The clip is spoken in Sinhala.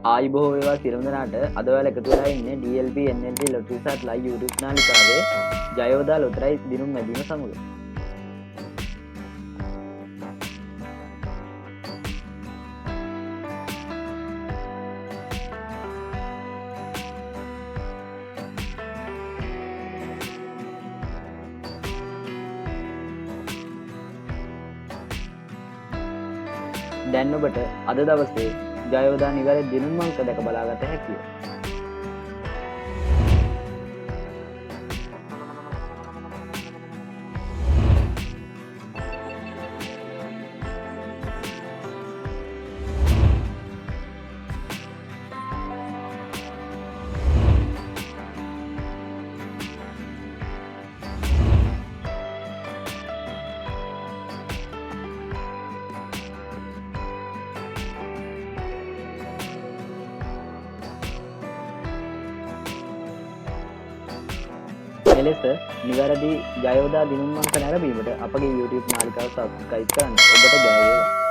ආයිබෝ වේවා සියලුම දෙනාට අද ඔයාලා එකතු වෙලා ඉන්නේ DLP NLT ලොටරි සට් ලයිව් YouTube නාලිකාවේ ජයෝදා ලොතරැයි දිනුම් මැදීම සමග. දැන් ඔබට අද දවසේ ජයෝදා නිවැරදි දිනුම් අංක දැක බලාගත හැකියි. එලෙස නිවැරදි ජයෝදා දිනුම් අංක නැරඹීමට අපගේ YouTube නාලිකාව සබ්ස්ක්‍රයිබ් කරන්න. ඔබට ජය වේවා.